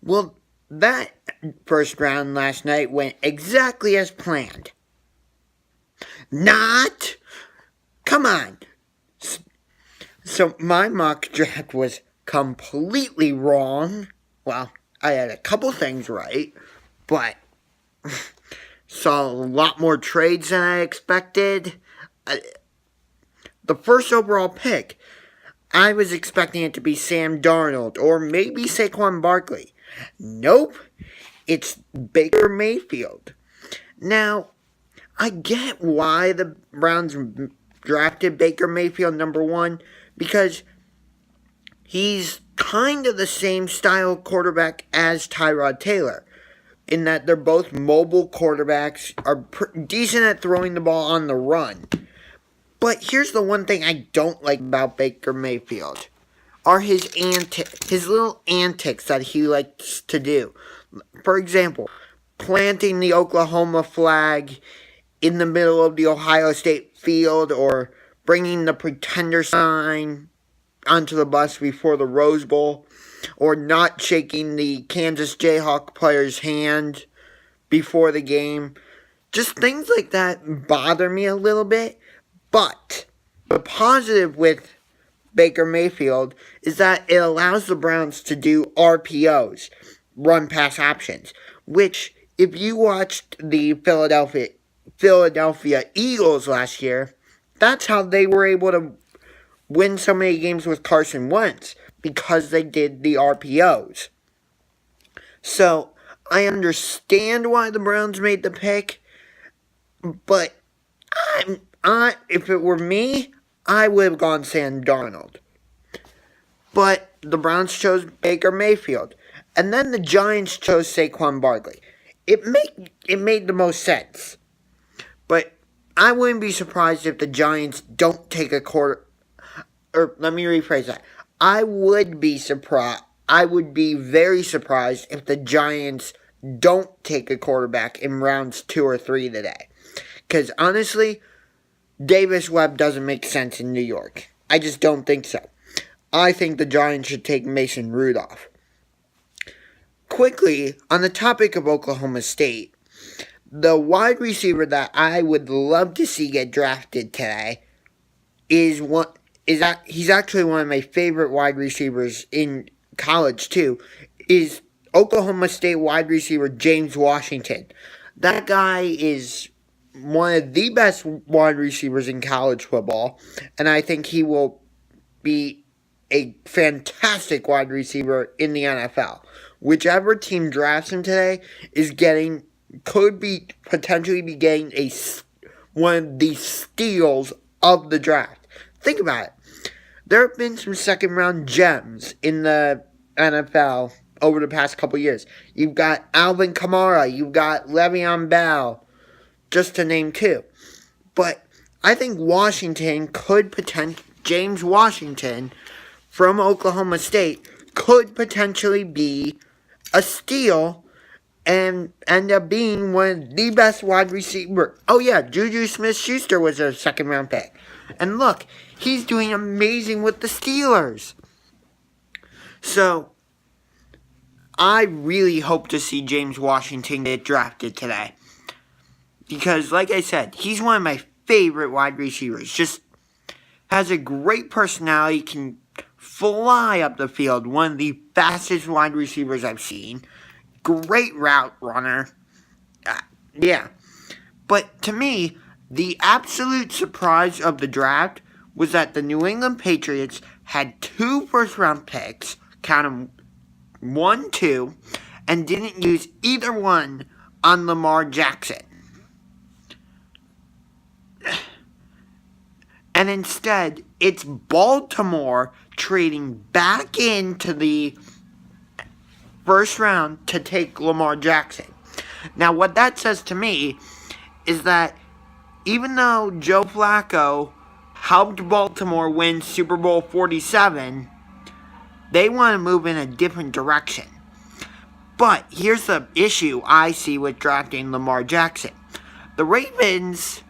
Well, that first round last night went exactly as planned. Not? Come on. So my mock draft was completely wrong. Well, I had a couple things right, but saw a lot more trades than I expected. The first overall pick, I was expecting it to be Sam Darnold or maybe Saquon Barkley. Nope, it's Baker Mayfield. Now, I get why the Browns drafted Baker Mayfield number 1, because he's kind of the same style quarterback as Tyrod Taylor, in that they're both mobile quarterbacks, are decent at throwing the ball on the run. But here's the one thing I don't like about Baker Mayfield, are his little antics that he likes to do. For example, planting the Oklahoma flag in the middle of the Ohio State field, or bringing the pretender sign onto the bus before the Rose Bowl, or not shaking the Kansas Jayhawk player's hand before the game. Just things like that bother me a little bit. But the positive with Baker Mayfield is that it allows the Browns to do RPOs, run pass options, which if you watched the Philadelphia Eagles last year, that's how they were able to win so many games with Carson Wentz, because they did the RPOs. So I understand why the Browns made the pick, but if it were me, I would have gone Sam Darnold. But the Browns chose Baker Mayfield. And then the Giants chose Saquon Barkley. It made the most sense. But I wouldn't be surprised if the Giants don't take a quarter... Or let me rephrase that. I would be very surprised if the Giants don't take a quarterback in rounds 2 or 3 today. Because honestly, Davis Webb doesn't make sense in New York. I just don't think so. I think the Giants should take Mason Rudolph. Quickly, on the topic of Oklahoma State, the wide receiver that I would love to see get drafted today he's actually one of my favorite wide receivers in college too, is Oklahoma State wide receiver James Washington. That guy is one of the best wide receivers in college football, and I think he will be a fantastic wide receiver in the NFL. Whichever team drafts him today could potentially be getting one of the steals of the draft. Think about it. There have been some second-round gems in the NFL over the past couple years. You've got Alvin Kamara. You've got Le'Veon Bell, just to name 2. But I think James Washington from Oklahoma State could potentially be a steal and end up being one of the best wide receiver. Oh yeah, Juju Smith-Schuster was a second-round pick. And look, he's doing amazing with the Steelers. So, I really hope to see James Washington get drafted today. Because, like I said, he's one of my favorite wide receivers. Just has a great personality, can fly up the field. One of the fastest wide receivers I've seen. Great route runner. Yeah. But to me, the absolute surprise of the draft was that the New England Patriots had 2 first-round picks, count them 1, 2, and didn't use either one on Lamar Jackson. And instead, it's Baltimore trading back into the first round to take Lamar Jackson. Now, what that says to me is that even though Joe Flacco helped Baltimore win Super Bowl 47, they want to move in a different direction. But here's the issue I see with drafting Lamar Jackson. The Ravens,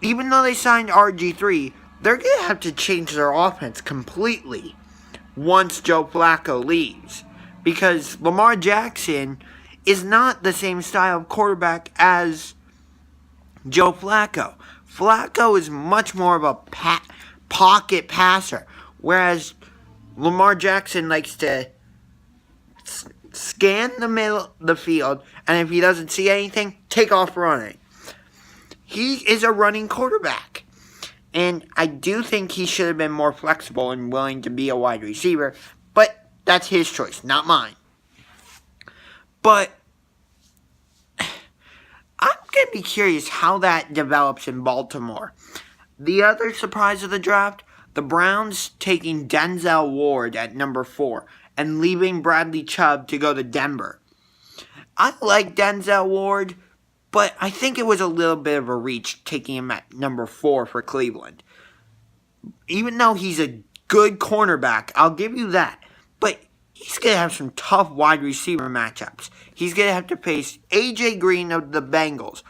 even though they signed RG3, they're going to have to change their offense completely once Joe Flacco leaves. because Lamar Jackson is not the same style of quarterback as Joe Flacco. Flacco is much more of a pocket passer, whereas Lamar Jackson likes to scan the middle of the field, and if he doesn't see anything, take off running. He is a running quarterback, and I do think he should have been more flexible and willing to be a wide receiver, but that's his choice, not mine. But I'm going to be curious how that develops in Baltimore. The other surprise of the draft, the Browns taking Denzel Ward at number 4 and leaving Bradley Chubb to go to Denver. I like Denzel Ward, but I think it was a little bit of a reach taking him at number 4 for Cleveland. Even though he's a good cornerback, I'll give you that. But he's going to have some tough wide receiver matchups. He's going to have to face A.J. Green of the Bengals,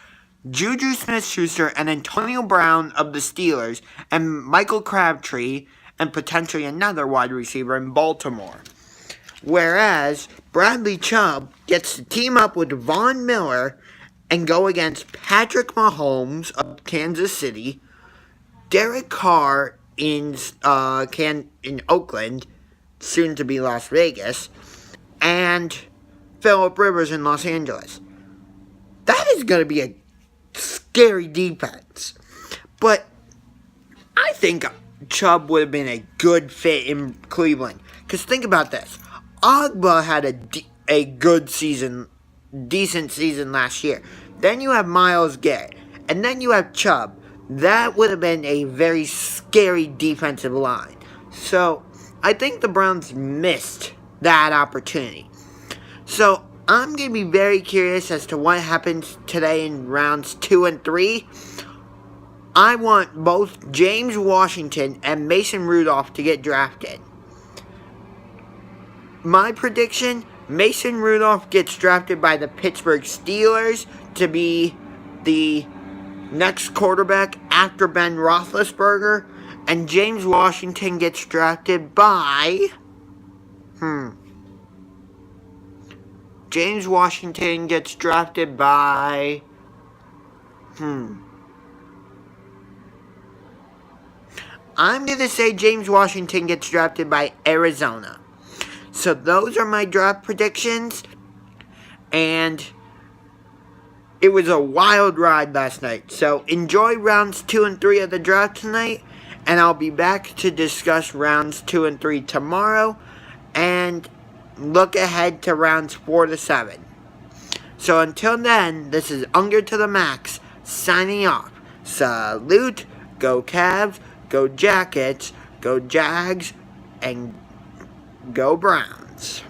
Juju Smith-Schuster and Antonio Brown of the Steelers, and Michael Crabtree and potentially another wide receiver in Baltimore. Whereas Bradley Chubb gets to team up with Von Miller and go against Patrick Mahomes of Kansas City, Derek Carr in Oakland, soon to be Las Vegas, and Phillip Rivers in Los Angeles. That is going to be a scary defense. But I think Chubb would have been a good fit in Cleveland. Because think about this. Ogba had a good season, decent season last year. Then you have Myles Garrett. And then you have Chubb. That would have been a very scary defensive line. So I think the Browns missed that opportunity. So I'm going to be very curious as to what happens today in rounds 2 and 3. I want both James Washington and Mason Rudolph to get drafted. My prediction, Mason Rudolph gets drafted by the Pittsburgh Steelers to be the next quarterback after Ben Roethlisberger, and James Washington gets drafted by James Washington gets drafted by I'm going to say James Washington gets drafted by Arizona. So those are my draft predictions. And it was a wild ride last night. So enjoy rounds 2 and 3 of the draft tonight. And I'll be back to discuss rounds 2 and 3 tomorrow. And look ahead to rounds 4 to 7. So until then, this is UngarToTheMax signing off. Salute, go Cavs, go Jackets, go Jags, and go Browns.